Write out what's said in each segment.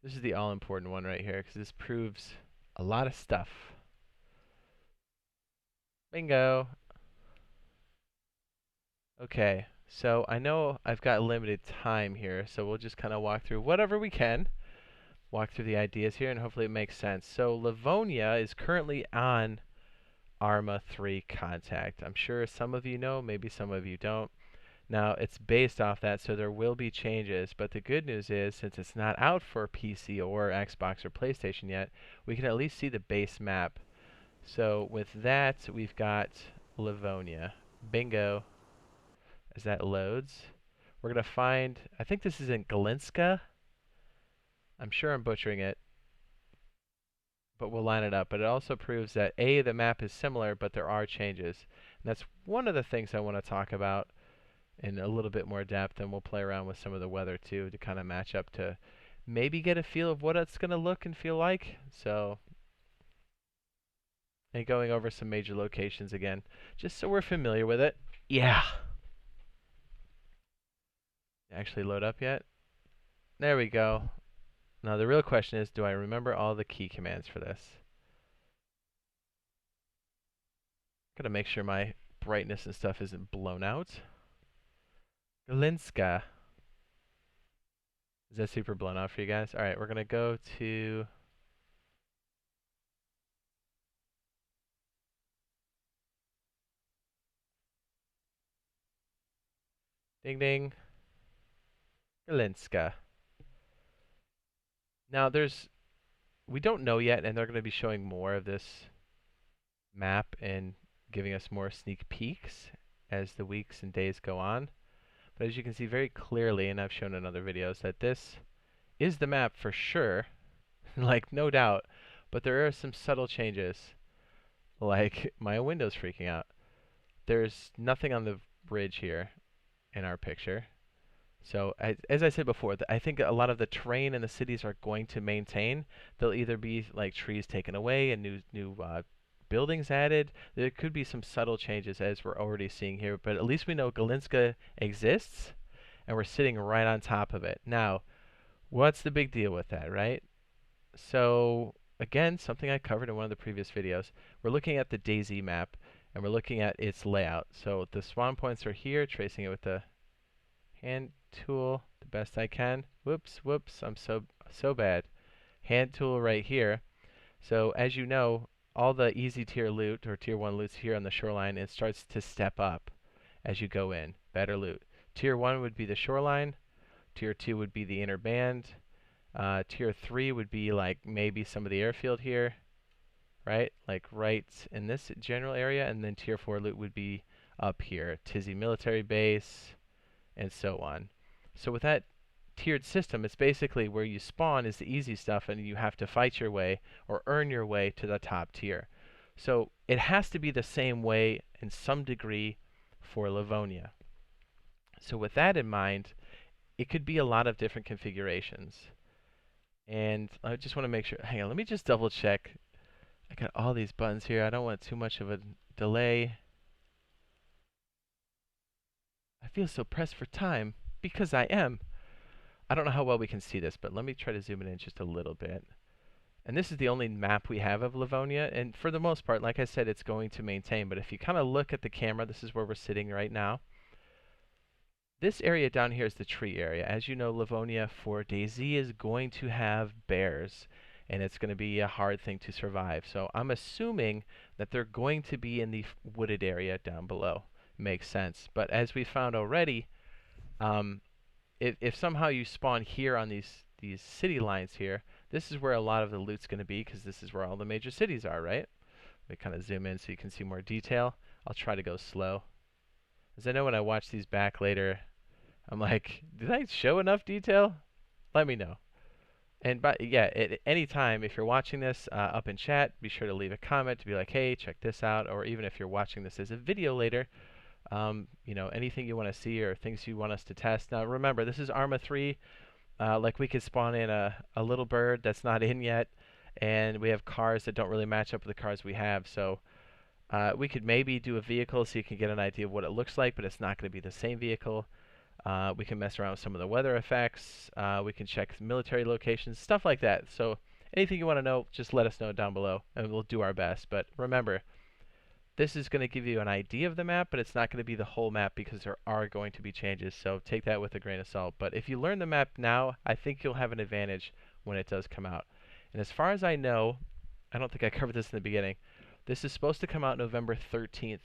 This is the all-important one right here because this proves a lot of stuff. Bingo. Okay, so I know I've got limited time here, so we'll just kind of walk through whatever we can. Walk through the ideas here, and hopefully it makes sense. So Livonia is currently on Arma 3 Contact. I'm sure some of you know, maybe some of you don't. Now, it's based off that, so there will be changes, but the good news is, since it's not out for PC or Xbox or PlayStation yet, we can at least see the base map. So with that, we've got Livonia. Bingo. As that loads, we're going to find, I think this is in Galinska. I'm sure I'm butchering it, but we'll line it up. But it also proves that A, the map is similar, but there are changes. And that's one of the things I want to talk about in a little bit more depth, and we'll play around with some of the weather too to kind of match up to maybe get a feel of what it's going to look and feel like. So, and going over some major locations again, just so we're familiar with it. Yeah. Actually load up yet? There we go. Now the real question is, do I remember all the key commands for this? Gotta make sure my brightness and stuff isn't blown out. Galinska. Is that super blown out for you guys? Alright, we're gonna go to... Ding ding. Galinska. Now we don't know yet, and they're gonna be showing more of this map and giving us more sneak peeks as the weeks and days go on. But as you can see very clearly, and I've shown in other videos, that this is the map for sure, like no doubt, but there are some subtle changes, like my window's freaking out. There's nothing on the bridge here in our picture. So as I said before, I think a lot of the terrain in the cities are going to maintain. There'll either be like trees taken away and new buildings added. There could be some subtle changes as we're already seeing here, but at least we know Galinska exists, and we're sitting right on top of it. Now, what's the big deal with that, right? So again, something I covered in one of the previous videos. We're looking at the DayZ map, and we're looking at its layout. So the spawn points are here, tracing it with the hand tool the best I can. Whoops, I'm so bad. Hand tool right here. So as you know, all the easy tier loot or tier 1 loots here on the shoreline, it starts to step up as you go in. Better loot. Tier 1 would be the shoreline. Tier 2 would be the inner band. Tier 3 would be like maybe some of the airfield here, right? Like right in this general area. And then Tier 4 loot would be up here. Tizzy military base, and so on. So with that tiered system, it's basically where you spawn is the easy stuff, and you have to fight your way or earn your way to the top tier. So it has to be the same way in some degree for Livonia. So with that in mind, it could be a lot of different configurations. And I just want to make sure, hang on, let me just double check. I got all these buttons here. I don't want too much of a delay. I feel so pressed for time because I am. I don't know how well we can see this, but let me try to zoom it in just a little bit. And this is the only map we have of Livonia, and for the most part, like I said, it's going to maintain. But if you kind of look at the camera, this is where we're sitting right now. This area down here is the tree area. As you know, Livonia for DayZ is going to have bears, and it's going to be a hard thing to survive. So I'm assuming that they're going to be in the wooded area down below. Makes sense. But as we found already, if somehow you spawn here on these city lines here, this is where a lot of the loot's going to be, because this is where all the major cities are, right? Let me kind of zoom in so you can see more detail. I'll try to go slow, as I know when I watch these back later, I'm like, did I show enough detail? Let me know. And yeah, at any time, if you're watching this up in chat, be sure to leave a comment to be like, hey, check this out. Or even if you're watching this as a video later, you know, anything you want to see or things you want us to test. Now remember, this is Arma 3. Like we could spawn in a little bird that's not in yet, and we have cars that don't really match up with the cars we have. So we could maybe do a vehicle so you can get an idea of what it looks like, but it's not going to be the same vehicle. We can mess around with some of the weather effects. We can check military locations, stuff like that. So anything you want to know, just let us know down below, and we'll do our best. But remember, this is going to give you an idea of the map, but it's not going to be the whole map because there are going to be changes. So take that with a grain of salt. But if you learn the map now, I think you'll have an advantage when it does come out. And as far as I know, I don't think I covered this in the beginning. This is supposed to come out November 13th.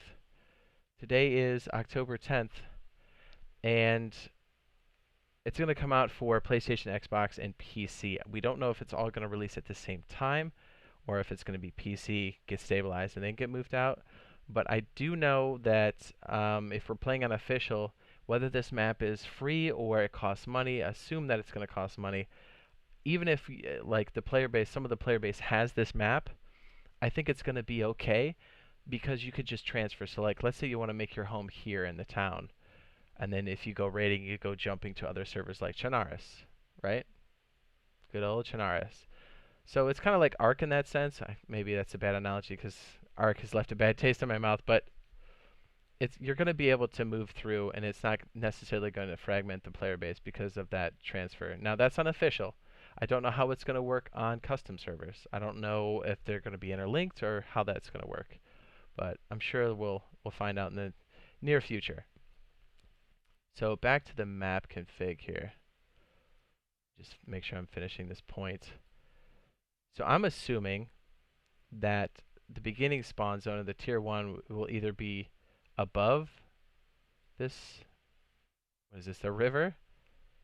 Today is October 10th, and it's going to come out for PlayStation, Xbox, and PC. We don't know if it's all going to release at the same time or if it's going to be PC, get stabilized, and then get moved out. But I do know that if we're playing on official, whether this map is free or it costs money, assume that it's going to cost money. Even if like the player base, some of the player base has this map, I think it's going to be okay because you could just transfer. So like, let's say you want to make your home here in the town, and then if you go raiding, you go jumping to other servers like Chernarus, right? Good old Chernarus. So it's kind of like Ark in that sense. Maybe that's a bad analogy because Ark has left a bad taste in my mouth, but you're going to be able to move through, and it's not necessarily going to fragment the player base because of that transfer. Now that's unofficial. I don't know how it's going to work on custom servers. I don't know if they're going to be interlinked or how that's going to work, but I'm sure we'll find out in the near future. So back to the map config here. Just make sure I'm finishing this point. So I'm assuming that the beginning spawn zone of the tier 1 will either be above this, what is this, the river?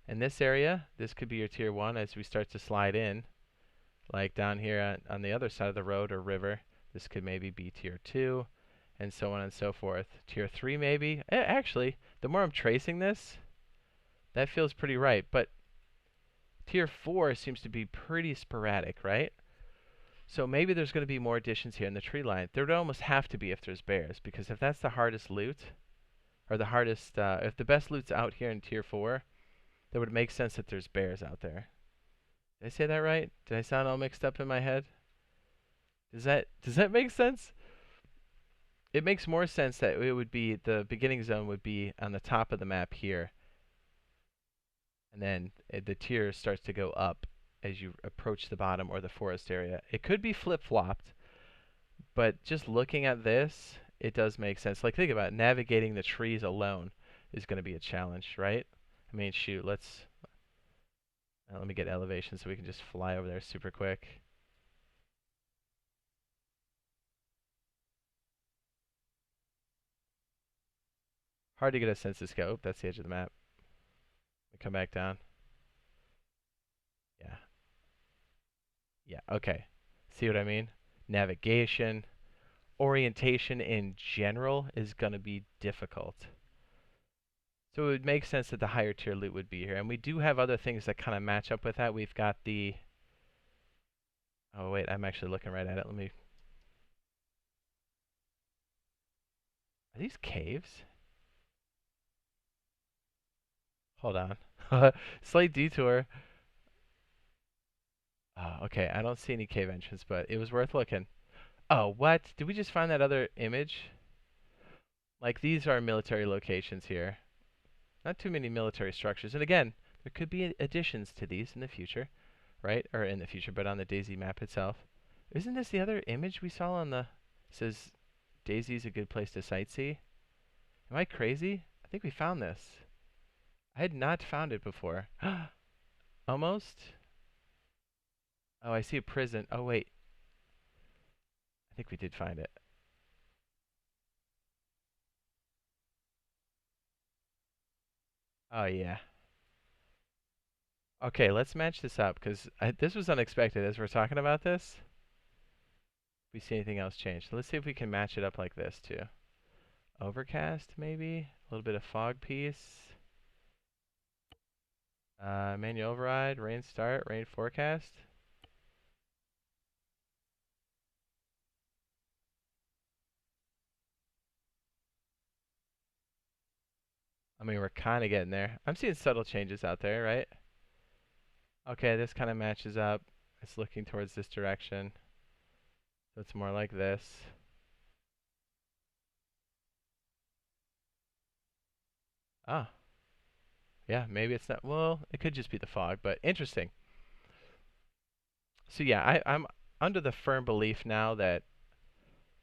In this area, this could be your tier 1 as we start to slide in. Like down here on the other side of the road or river, this could maybe be tier 2, and so on and so forth. Tier 3 maybe. Actually, the more I'm tracing this, that feels pretty right. But tier 4 seems to be pretty sporadic, right? So maybe there's going to be more additions here in the tree line. There would almost have to be if there's bears, because if that's the hardest loot, or the hardest, if the best loot's out here in tier 4, that would make sense that there's bears out there. Did I say that right? Did I sound all mixed up in my head? Does that make sense? It makes more sense that it would be, the beginning zone would be on the top of the map here, and then the tier starts to go up as you approach the bottom or the forest area. It could be flip-flopped, but just looking at this, it does make sense. Like, think about it. Navigating the trees alone is going to be a challenge, right? I mean, shoot, let me get elevation so we can just fly over there super quick. Hard to get a sense of scope. That's the edge of the map. We come back down. Yeah. Yeah, okay. See what I mean? Navigation, orientation in general is going to be difficult. So it would make sense that the higher tier loot would be here. And we do have other things that kind of match up with that. We've got the... Oh, wait, I'm actually looking right at it. Let me... Are these caves? Hold on. Slight detour. Okay, I don't see any cave entrance, but it was worth looking. Oh, what? Did we just find that other image? Like, these are military locations here. Not too many military structures. And again, there could be additions to these in the future, right? Or in the future, but on the DayZ map itself. Isn't this the other image we saw on the... It says DayZ's a good place to sightsee? Am I crazy? I think we found this. I had not found it before. Almost? Oh, I see a prison. Oh, wait. I think we did find it. Oh, yeah. Okay, let's match this up, because this was unexpected as we're talking about this. If we see anything else change. So let's see if we can match it up like this, too. Overcast, maybe? A little bit of fog piece. Manual override, rain start, rain forecast. I mean, we're kind of getting there. I'm seeing subtle changes out there, right? Okay, this kind of matches up. It's looking towards this direction. So it's more like this. Ah. Yeah, maybe it's not. Well, it could just be the fog, but interesting. So yeah, I'm under the firm belief now that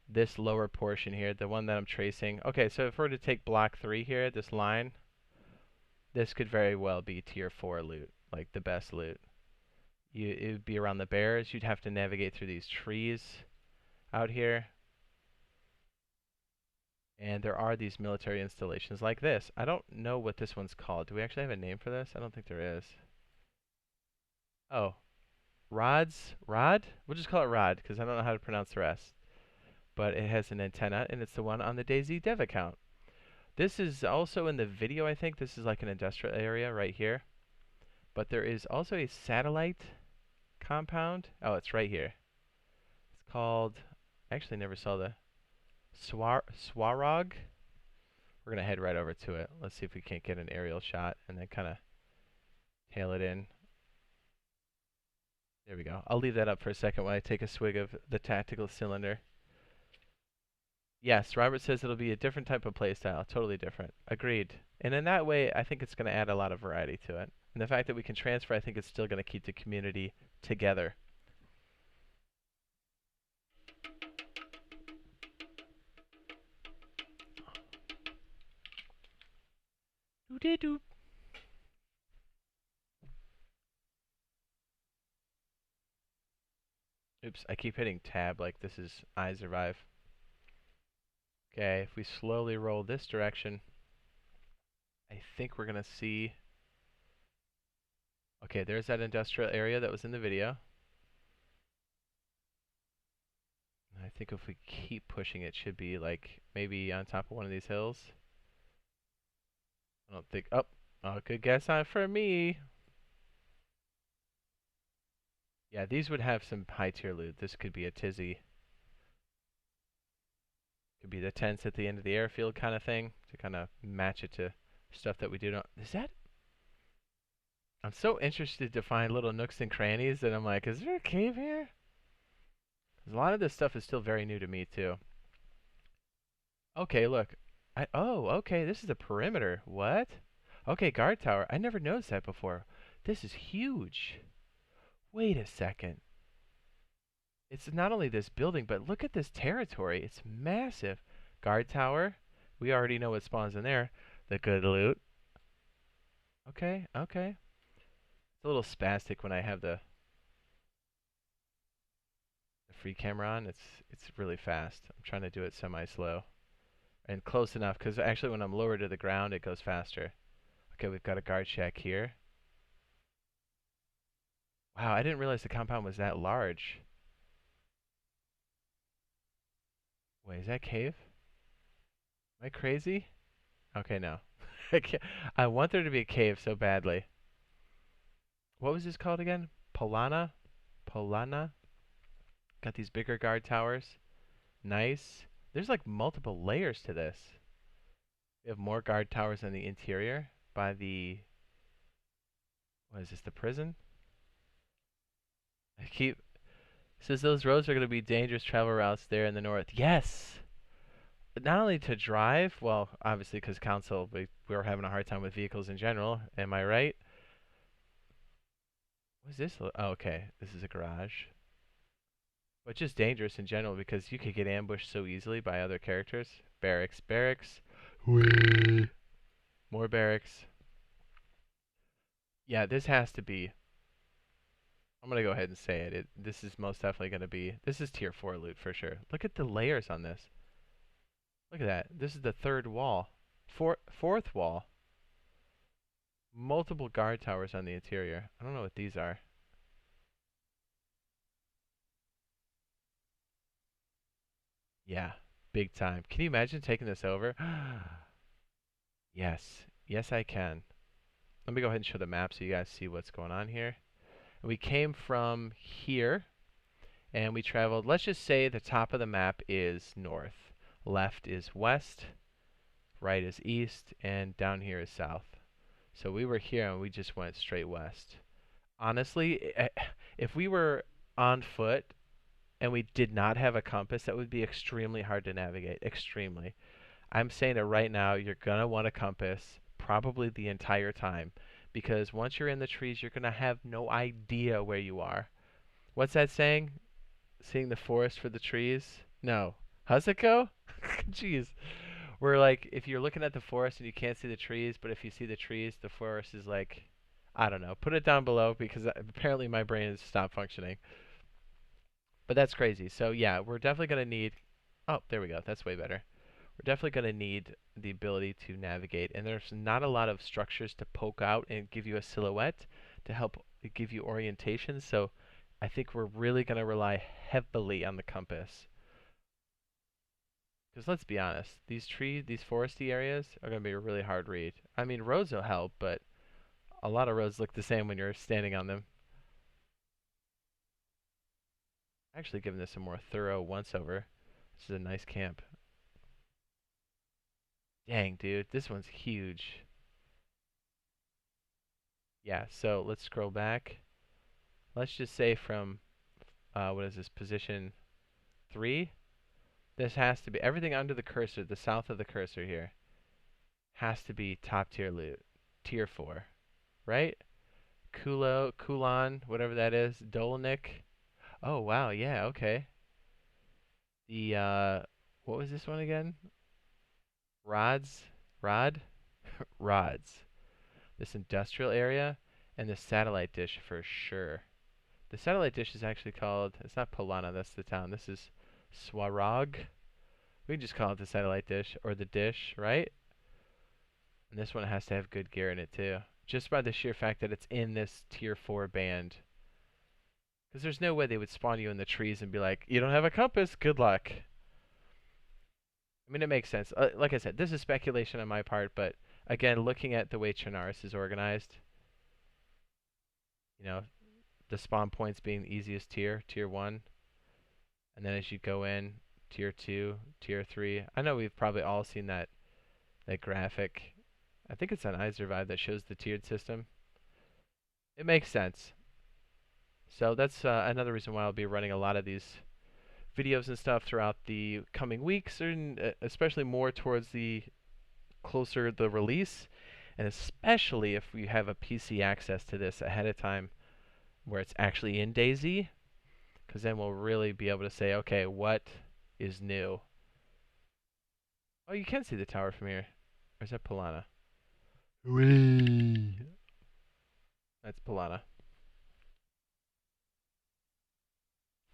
this lower portion here, the one that I'm tracing. Okay, so if we're to take block 3 here, this line, this could very well be tier 4 loot, like the best loot. It would be around the bears. You'd have to navigate through these trees out here. And there are these military installations like this. I don't know what this one's called. Do we actually have a name for this? I don't think there is. Oh, rods? Rod? We'll just call it Rod because I don't know how to pronounce the rest. But it has an antenna, and it's the one on the DayZ dev account. This is also in the video, I think. This is like an industrial area right here. But there is also a satellite compound. Oh, it's right here. It's called... I actually never saw the... Swarog? We're going to head right over to it. Let's see if we can't get an aerial shot and then kind of tail it in. There we go. I'll leave that up for a second while I take a swig of the tactical cylinder. Yes, Robert says it'll be a different type of playstyle. Totally different. Agreed. And in that way, I think it's going to add a lot of variety to it. And the fact that we can transfer, I think it's still going to keep the community together. Doo-dee-doo. Oops, I keep hitting tab like this is I Survive. Okay, if we slowly roll this direction, I think we're going to see... Okay, there's that industrial area that was in the video. I think if we keep pushing, it should be like maybe on top of one of these hills. I don't think... Oh, good guess on for me. Yeah, these would have some high tier loot. This could be a tizzy. Could be the tents at the end of the airfield kind of thing to kind of match it to stuff that we do not... Is that... I'm so interested to find little nooks and crannies that I'm like, is there a cave here? 'Cause a lot of this stuff is still very new to me too. Okay, look. Okay, this is a perimeter. What? Okay, guard tower. I never noticed that before. This is huge. Wait a second. It's not only this building, but look at this territory. It's massive. Guard tower. We already know what spawns in there. The good loot. Okay, okay. It's a little spastic when I have the free camera on. It's really fast. I'm trying to do it semi-slow. And close enough, because actually when I'm lower to the ground, it goes faster. Okay, we've got a guard shack here. Wow, I didn't realize the compound was that large. Wait, is that cave? Am I crazy? Okay, no. I want there to be a cave so badly. What was this called again? Polana? Polana? Got these bigger guard towers. Nice. There's like multiple layers to this. We have more guard towers in the interior by the... What is this, the prison? I keep... Says those roads are going to be dangerous travel routes there in the north. Yes! But not only to drive, well, obviously because console, we were having a hard time with vehicles in general. Am I right? What's this? Oh, okay. This is a garage. But just dangerous in general because you could get ambushed so easily by other characters. Barracks, barracks. Whee! More barracks. Yeah, this has to be... I'm going to go ahead and say it. This is most definitely going to be... This is tier 4 loot for sure. Look at the layers on this. Look at that. This is the third wall. Fourth wall. Multiple guard towers on the interior. I don't know what these are. Yeah, big time. Can you imagine taking this over? Yes. Yes, I can. Let me go ahead and show the map so you guys see what's going on here. We came from here, and we traveled, let's just say the top of the map is north. Left is west, right is east, and down here is south. So we were here, and we just went straight west. Honestly, if we were on foot, and we did not have a compass, that would be extremely hard to navigate. Extremely. I'm saying it right now, you're going to want a compass. probably the entire time. Because once you're in the trees, you're going to have no idea where you are. What's that saying? Seeing the forest for the trees? No. How's it go? Jeez. Where like if you're looking at the forest and you can't see the trees, but if you see the trees, the forest is like, I don't know. Put it down below because apparently my brain has stopped functioning. But that's crazy. So yeah, we're definitely gonna need. Oh, there we go. That's way better. We're definitely gonna need the ability to navigate, and there's not a lot of structures to poke out and give you a silhouette to help give you orientation. So I think we're really gonna rely heavily on the compass. Because let's be honest, these foresty areas are going to be a really hard read. I mean, roads will help, but a lot of roads look the same when you're standing on them. Actually, giving this a more thorough once-over. This is a nice camp. Dang, dude, this one's huge. Yeah, so let's scroll back. Let's just say from, what is this, position 3? This has to be, everything under the cursor, the south of the cursor here, has to be top tier loot. Tier 4, right? Kulon, whatever that is, Dolnik. Oh wow, yeah, okay. The what was this one again? Rods, Rod, Rods. This industrial area and the satellite dish for sure. The satellite dish is actually called. It's not Polana. That's the town. This is Swarog. We can just call it the satellite dish or the dish, right? And this one has to have good gear in it too. Just by the sheer fact that it's in this tier 4 band. Because there's no way they would spawn you in the trees and be like, you don't have a compass, good luck. I mean, it makes sense. Like I said, this is speculation on my part, but again, looking at the way Chernarus is organized, you know, the spawn points being the easiest tier, tier 1, and then as you go in, tier 2, tier 3. I know we've probably all seen that graphic. I think it's on iSurvive that shows the tiered system. It makes sense. So that's another reason why I'll be running a lot of these videos and stuff throughout the coming weeks, and especially more towards the closer the release, and especially if we have a PC access to this ahead of time where it's actually in DayZ, because then we'll really be able to say, okay, what is new? Oh, you can see the tower from here. Or is that Polana? Whee! That's Polana.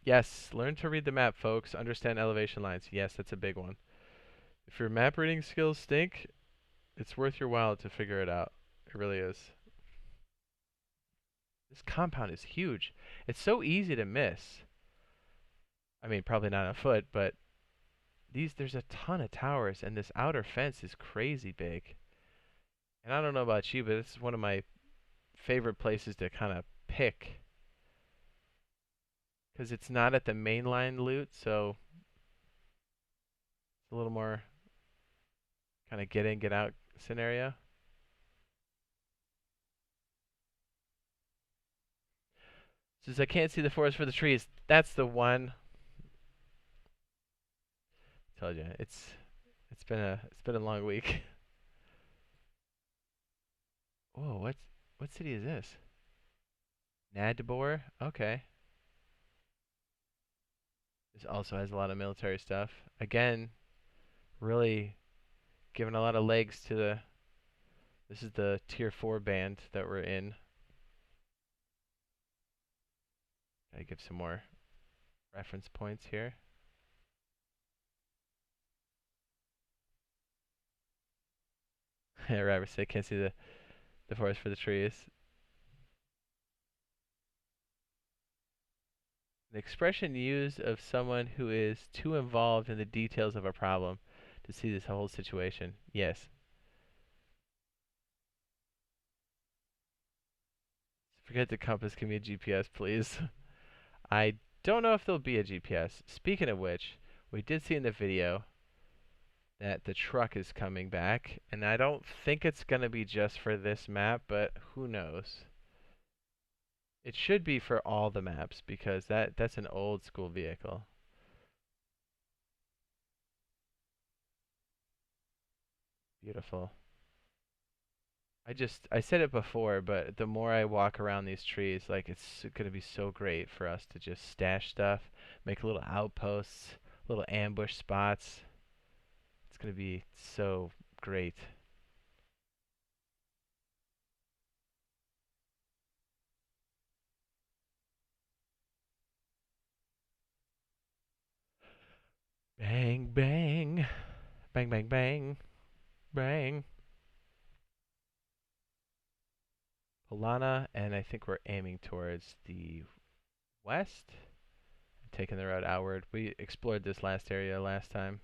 Yes, learn to read the map, folks. Understand elevation lines. Yes, that's a big one. If your map reading skills stink, it's worth your while to figure it out. It really is. This compound is huge. It's so easy to miss. I mean, probably not on foot, but there's a ton of towers, and this outer fence is crazy big. And I don't know about you, but this is one of my favorite places to kind of pick. Because it's not at the mainline loot, so it's a little more kind of get in, get out scenario. Says I can't see the forest for the trees. That's the one. I told you, it's been a long week. Whoa, what city is this? Nadbor? Okay. This also has a lot of military stuff. Again, really giving a lot of legs to the. This is the tier 4 band that we're in. Gotta give some more reference points here. Rabbit said can't see the forest for the trees. An expression used of someone who is too involved in the details of a problem to see this whole situation. Yes. Forget the compass, give me a GPS, please. I don't know if there'll be a GPS. Speaking of which, we did see in the video that the truck is coming back, and I don't think it's going to be just for this map, but who knows. It should be for all the maps because that's an old school vehicle. Beautiful. I said it before, but the more I walk around these trees, like it's gonna be so great for us to just stash stuff, make little outposts, little ambush spots. It's gonna be so great. Bang, bang, bang, bang, bang, bang. Polana, and I think we're aiming towards the west, taking the road outward. We explored this last area last time,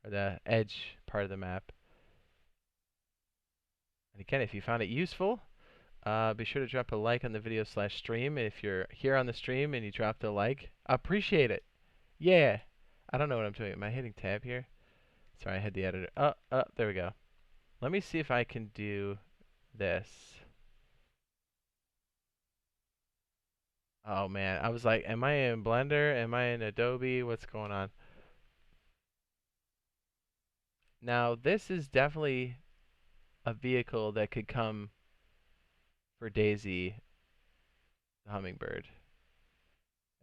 or the edge part of the map. And again, if you found it useful, be sure to drop a like on the video / stream. And if you're here on the stream and you dropped a like, appreciate it. Yeah. I don't know what I'm doing. Am I hitting tab here? Sorry, I had the editor. There we go. Let me see if I can do this. Oh man, I was like, am I in Blender? Am I in Adobe? What's going on? Now, this is definitely a vehicle that could come for DayZ, the Hummingbird.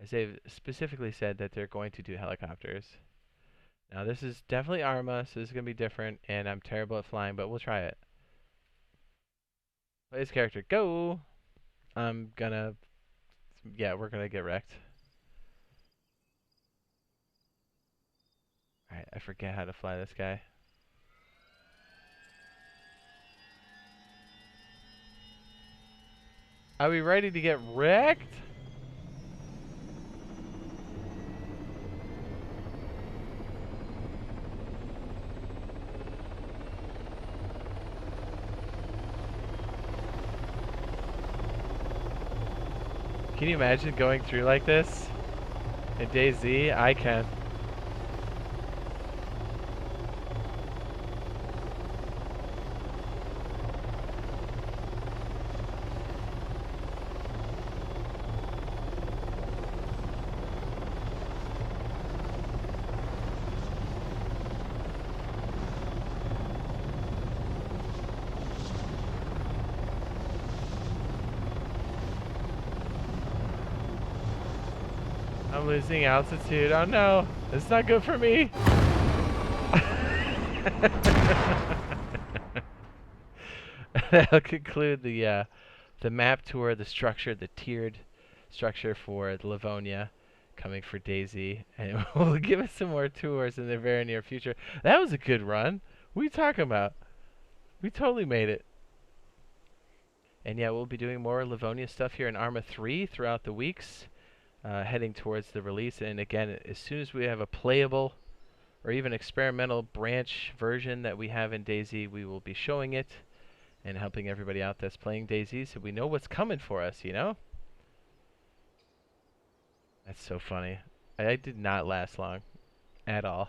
As they've specifically said that they're going to do helicopters. Now, this is definitely Arma, so this is going to be different, and I'm terrible at flying, but we'll try it. Play this character, go! I'm gonna, yeah, we're gonna get wrecked. Alright, I forget how to fly this guy. Are we ready to get wrecked? Can you imagine going through like this in DayZ? I can. I'm losing altitude. Oh no, it's not good for me. That'll conclude the map tour, the structure, the tiered structure for Livonia coming for DayZ, and we'll give us some more tours in the very near future. That was a good run. What are you talking about? We totally made it. And yeah, we'll be doing more Livonia stuff here in Arma 3 throughout the weeks, heading towards the release. And again, as soon as we have a playable or even experimental branch version that we have in DayZ, we will be showing it and helping everybody out that's playing DayZ so we know what's coming for us, you know? That's so funny. I did not last long at all.